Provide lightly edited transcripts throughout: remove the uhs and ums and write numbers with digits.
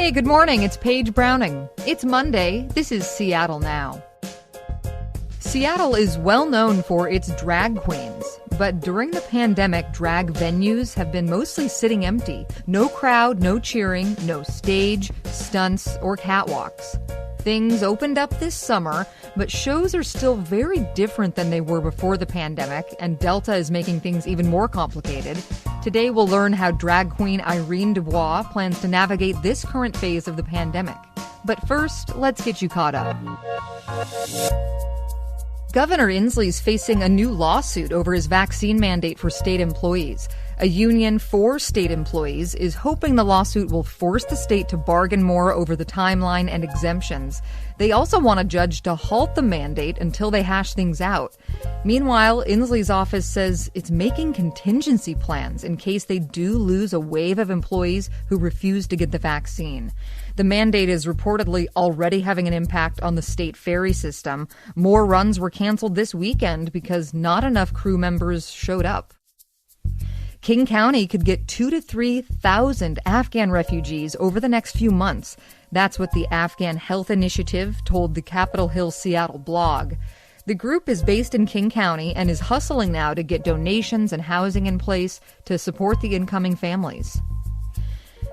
Hey, good morning. It's Paige Browning. It's Monday. This is Seattle Now. Seattle is well known for its drag queens, but during the pandemic, drag venues have been mostly sitting empty. No crowd, no cheering, no stage, stunts, or catwalks. Things opened up this summer, but shows are still very different than they were before the pandemic, and Delta is making things even more complicated. Today we'll learn how drag queen Irene Dubois plans to navigate this current phase of the pandemic. But first, let's get you caught up. Governor Inslee's facing a new lawsuit over his vaccine mandate for state employees. A union for state employees is hoping the lawsuit will force the state to bargain more over the timeline and exemptions. They also want a judge to halt the mandate until they hash things out. Meanwhile, Inslee's office says it's making contingency plans in case they do lose a wave of employees who refuse to get the vaccine. The mandate is reportedly already having an impact on the state ferry system. More runs were canceled this weekend because not enough crew members showed up. King County could get 2,000 to 3,000 Afghan refugees over the next few months. That's what the Afghan Health Initiative told the Capitol Hill Seattle blog. The group is based in King County and is hustling now to get donations and housing in place to support the incoming families.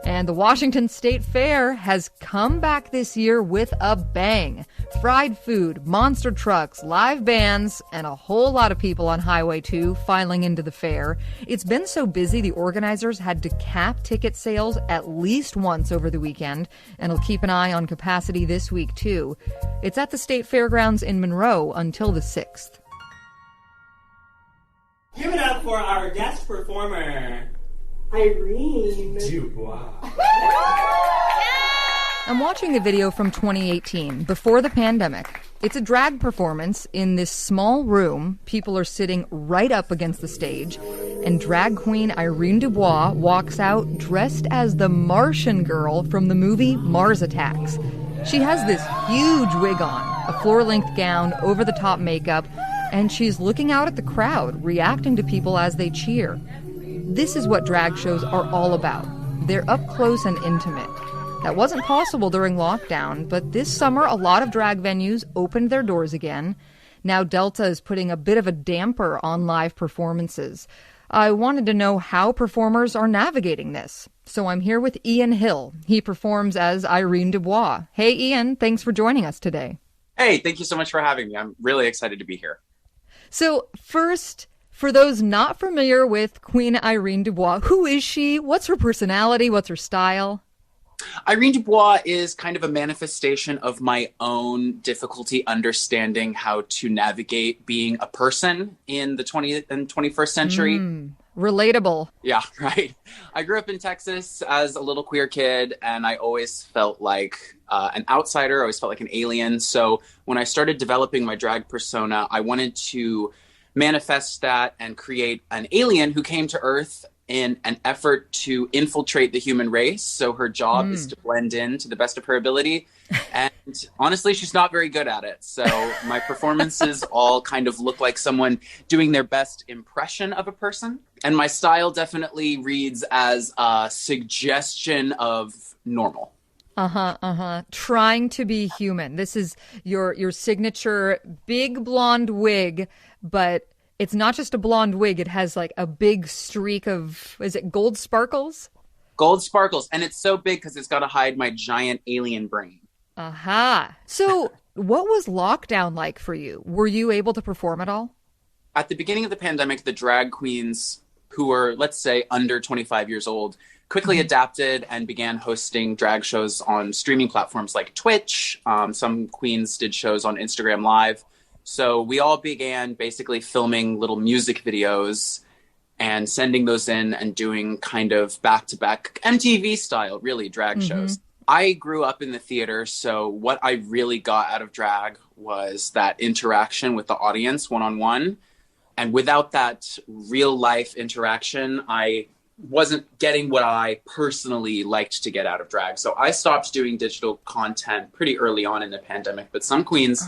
And the Washington State Fair has come back this year with a bang. Fried food, monster trucks, live bands, and a whole lot of people on Highway 2 filing into the fair. It's been so busy, the organizers had to cap ticket sales at least once over the weekend, and will keep an eye on capacity this week, too. It's at the State Fairgrounds in Monroe until the 6th. Give it up for our guest performer, Irene Dubois. I'm watching a video from 2018, before the pandemic. It's a drag performance in this small room. People are sitting right up against the stage, and drag queen Irene Dubois walks out dressed as the Martian girl from the movie Mars Attacks. She has this huge wig on, a floor-length gown, over-the-top makeup, and she's looking out at the crowd, reacting to people as they cheer. This is what drag shows are all about. They're up close and intimate. That wasn't possible during lockdown, but this summer a lot of drag venues opened their doors again. Now Delta is putting a bit of a damper on live performances. I wanted to know how performers are navigating this. So I'm here with Ian Hill. He performs as Irene Dubois. Hey Ian, thanks for joining us today. Hey, thank you so much for having me. I'm really excited to be here. So first, for those not familiar with Queen Irene Dubois, who is she? What's her personality? What's her style? Irene Dubois is kind of a manifestation of my own difficulty understanding how to navigate being a person in the 20th and 21st century. Relatable. Yeah, right. I grew up in Texas as a little queer kid, and I always felt like an outsider. I always felt like an alien. So when I started developing my drag persona, I wanted to manifest that and create an alien who came to Earth in an effort to infiltrate the human race. So her job is to blend in to the best of her ability. And honestly, she's not very good at it. So my performances all kind of look like someone doing their best impression of a person. And my style definitely reads as a suggestion of normal. Trying to be human. This is your signature big blonde wig, but it's not just a blonde wig. It has like a big streak of, is it gold sparkles? Gold sparkles. And it's so big because it's got to hide my giant alien brain. So what was lockdown like for you? Were you able to perform at all? At the beginning of the pandemic, the drag queens who were, let's say, under 25 years old, quickly adapted and began hosting drag shows on streaming platforms like Twitch. Some queens did shows on Instagram Live. So we all began basically filming little music videos and sending those in and doing kind of back-to-back MTV style, really, drag shows. I grew up in the theater, so what I really got out of drag was that interaction with the audience one-on-one. And without that real-life interaction, I wasn't getting what I personally liked to get out of drag. So I stopped doing digital content pretty early on in the pandemic. But some queens,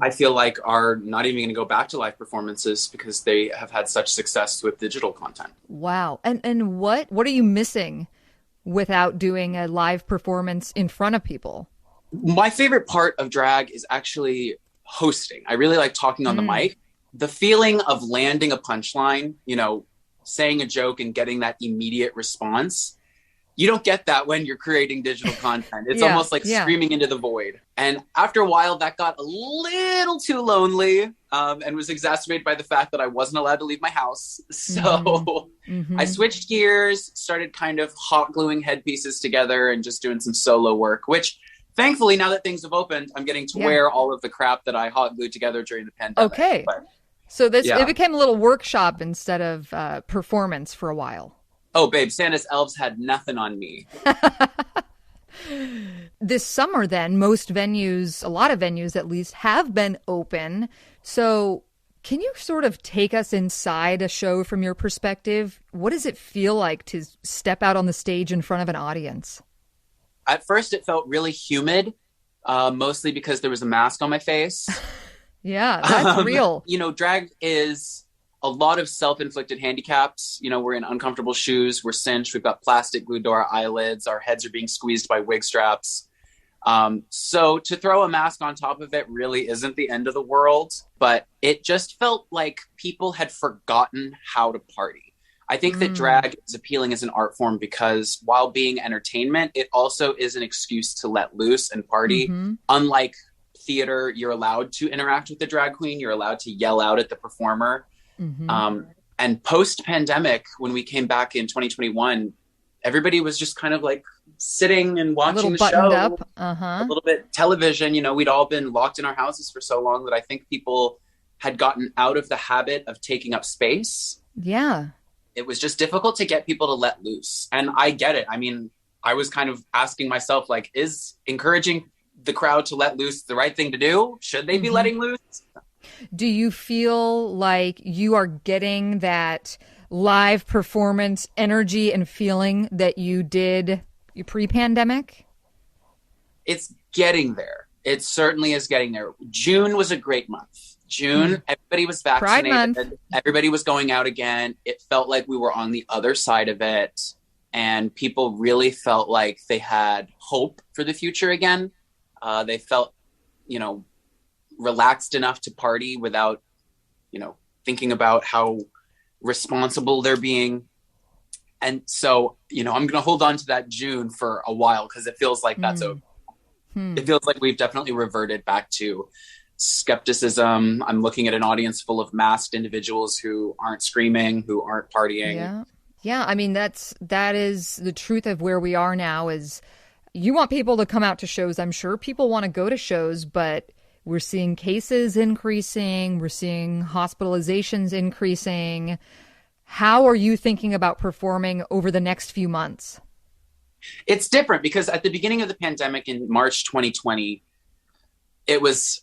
I feel like, are not even going to go back to live performances because they have had such success with digital content. Wow. And what are you missing without doing a live performance in front of people? My favorite part of drag is actually hosting. I really like talking on the mic. The feeling of landing a punchline, saying a joke and getting that immediate response. You don't get that when you're creating digital content. It's almost like screaming into the void. And after a while, that got a little too lonely and was exacerbated by the fact that I wasn't allowed to leave my house. So I switched gears, started kind of hot gluing headpieces together and just doing some solo work, which thankfully, now that things have opened, I'm getting to wear all of the crap that I hot glued together during the pandemic. Okay. So it became a little workshop instead of performance for a while. Oh, babe, Santa's elves had nothing on me. This summer, then, most venues, a lot of venues at least, have been open. So can you sort of take us inside a show from your perspective? What does it feel like to step out on the stage in front of an audience? At first, it felt really humid, mostly because there was a mask on my face. Yeah, that's real. Drag is a lot of self-inflicted handicaps. We're in uncomfortable shoes. We're cinched. We've got plastic glued to our eyelids. Our heads are being squeezed by wig straps. So to throw a mask on top of it really isn't the end of the world, but it just felt like people had forgotten how to party. I think that drag is appealing as an art form because while being entertainment, it also is an excuse to let loose and party. Unlike theater, you're allowed to interact with the drag queen. You're allowed to yell out at the performer. And post-pandemic, when we came back in 2021, everybody was just kind of like sitting and watching the show. Up. A little bit television. We'd all been locked in our houses for so long that I think people had gotten out of the habit of taking up space. Yeah. It was just difficult to get people to let loose. And I get it. I mean, I was kind of asking myself, like, is encouraging the crowd to let loose the right thing to do? Should they be letting loose? Do you feel like you are getting that live performance energy and feeling that you did pre-pandemic? It's getting there. It certainly is getting there. June was a great month. June, everybody was vaccinated. Everybody was going out again. It felt like we were on the other side of it. And people really felt like they had hope for the future again. They felt, relaxed enough to party without, thinking about how responsible they're being. And so, I'm going to hold on to that June for a while because it feels like that's over. It feels like we've definitely reverted back to skepticism. I'm looking at an audience full of masked individuals who aren't screaming, who aren't partying. Yeah. I mean, that is the truth of where we are now is you want people to come out to shows. I'm sure people want to go to shows, but we're seeing cases increasing. We're seeing hospitalizations increasing. How are you thinking about performing over the next few months? It's different because at the beginning of the pandemic in March 2020,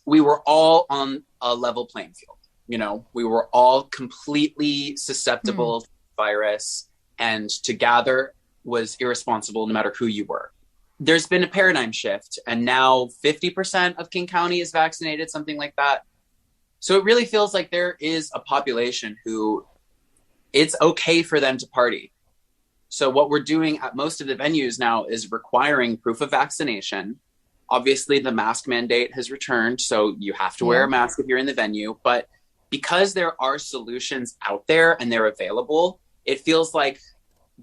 we were all on a level playing field. We were all completely susceptible to the virus, and to gather was irresponsible no matter who you were. There's been a paradigm shift, and now 50% of King County is vaccinated, something like that. So it really feels like there is a population who it's okay for them to party. So what we're doing at most of the venues now is requiring proof of vaccination. Obviously, the mask mandate has returned, so you have to wear a mask if you're in the venue. But because there are solutions out there and they're available, it feels like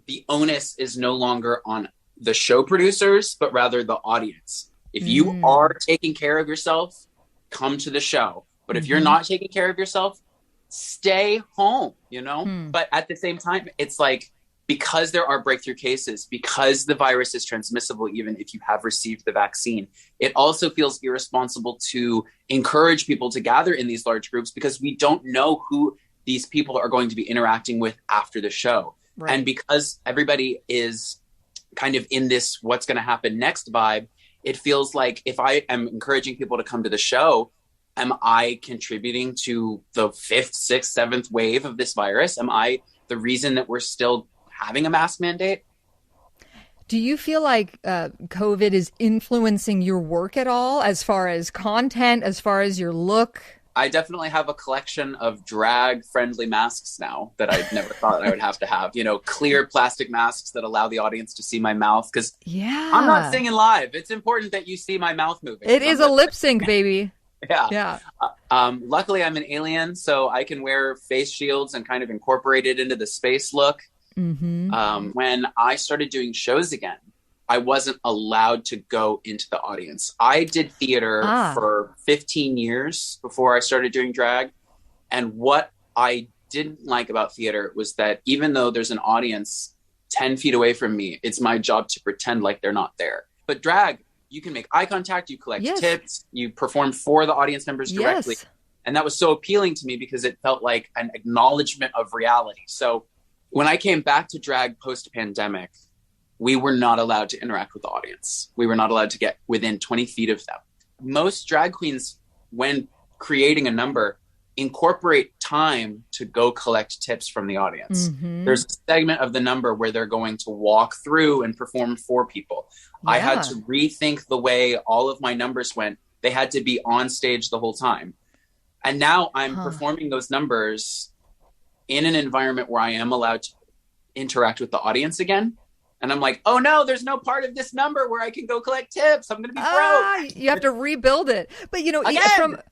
the onus is no longer on the show producers, but rather the audience. If you are taking care of yourself, come to the show. But if you're not taking care of yourself, stay home, But at the same time, it's like, because there are breakthrough cases, because the virus is transmissible, even if you have received the vaccine, it also feels irresponsible to encourage people to gather in these large groups because we don't know who these people are going to be interacting with after the show. Right. And because everybody is kind of in this what's going to happen next vibe, it feels like if I am encouraging people to come to the show, am I contributing to the 5th, 6th, 7th wave of this virus? Am I the reason that we're still having a mask mandate? Do you feel like COVID is influencing your work at all as far as content, as far as your look? I definitely have a collection of drag-friendly masks now that I never thought I would have to have. You know, clear plastic masks that allow the audience to see my mouth. Because I'm not singing live. It's important that you see my mouth moving. It is a lip sync, baby. Yeah. Luckily, I'm an alien, so I can wear face shields and kind of incorporate it into the space look. Mm-hmm. When I started doing shows again, I wasn't allowed to go into the audience. I did theater for 15 years before I started doing drag. And what I didn't like about theater was that even though there's an audience 10 feet away from me, it's my job to pretend like they're not there. But drag, you can make eye contact, you collect tips, you perform for the audience members directly. Yes. And that was so appealing to me because it felt like an acknowledgement of reality. So when I came back to drag post-pandemic, we were not allowed to interact with the audience. We were not allowed to get within 20 feet of them. Most drag queens, when creating a number, incorporate time to go collect tips from the audience. Mm-hmm. There's a segment of the number where they're going to walk through and perform for people. Yeah. I had to rethink the way all of my numbers went. They had to be on stage the whole time. And now I'm performing those numbers in an environment where I am allowed to interact with the audience again. And I'm like, oh no, there's no part of this number where I can go collect tips. I'm going to be broke. You have to rebuild it. But, you know,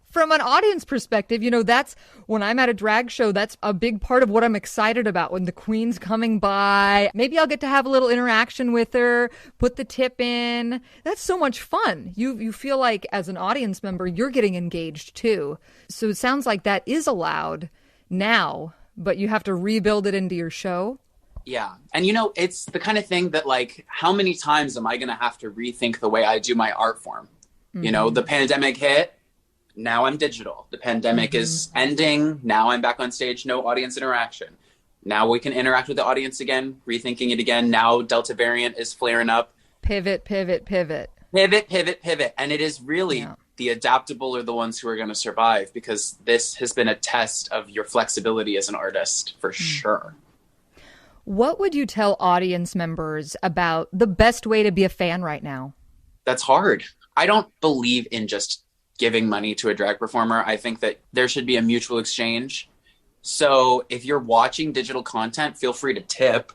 from an audience perspective, you know, that's when I'm at a drag show, that's a big part of what I'm excited about. When the queen's coming by, maybe I'll get to have a little interaction with her, put the tip in. That's so much fun. You feel like as an audience member, you're getting engaged too. So it sounds like that is allowed now, but you have to rebuild it into your show. Yeah. And, you know, it's the kind of thing that, like, how many times am I going to have to rethink the way I do my art form? Mm-hmm. You know, the pandemic hit. Now I'm digital. The pandemic is ending. Now I'm back on stage. No audience interaction. Now we can interact with the audience again, rethinking it again. Now Delta variant is flaring up. Pivot. And it is really the adaptable are the ones who are going to survive, because this has been a test of your flexibility as an artist for sure. What would you tell audience members about the best way to be a fan right now? That's hard. I don't believe in just giving money to a drag performer. I think that there should be a mutual exchange. So if you're watching digital content, feel free to tip.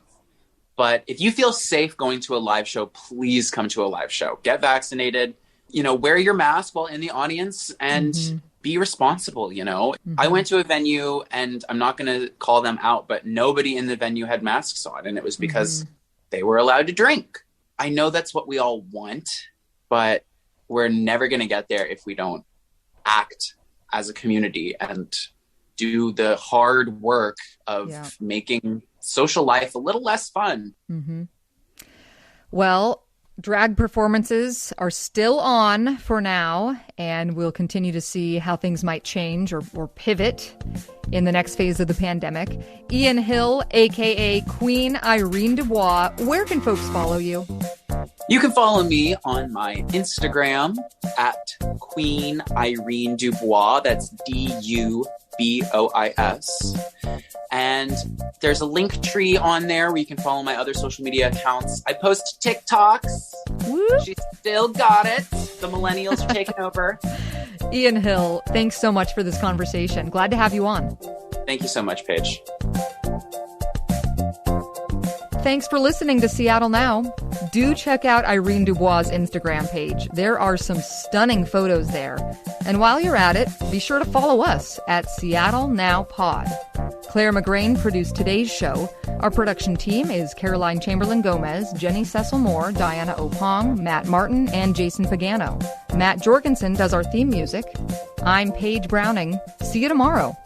But if you feel safe going to a live show, please come to a live show. Get vaccinated, you know, wear your mask while in the audience and be responsible, you know. I went to a venue, and I'm not going to call them out, but nobody in the venue had masks on, and it was because they were allowed to drink. I know that's what we all want, but we're never going to get there if we don't act as a community and do the hard work of making social life a little less fun. Well, drag performances are still on for now, and we'll continue to see how things might change or pivot in the next phase of the pandemic. Ian Hill, a.k.a. Queen Irene Dubois, where can folks follow you? You can follow me on my Instagram at Queen Irene Dubois. That's Dubois. And there's a link tree on there where you can follow my other social media accounts. I post TikToks. Woo. She still got it. The millennials are taking over. Ian Hill, thanks so much for this conversation. Glad to have you on. Thank you so much, Paige. Thanks for listening to Seattle Now. Do check out Irene Dubois' Instagram page. There are some stunning photos there. And while you're at it, be sure to follow us at SeattleNowPod. Clare McGrane produced today's show. Our production team is Caroline Chamberlain Gomez, Jenny Cecil Moore, Diana Opong, Matt Martin, and Jason Pagano. Matt Jorgensen does our theme music. I'm Paige Browning. See you tomorrow.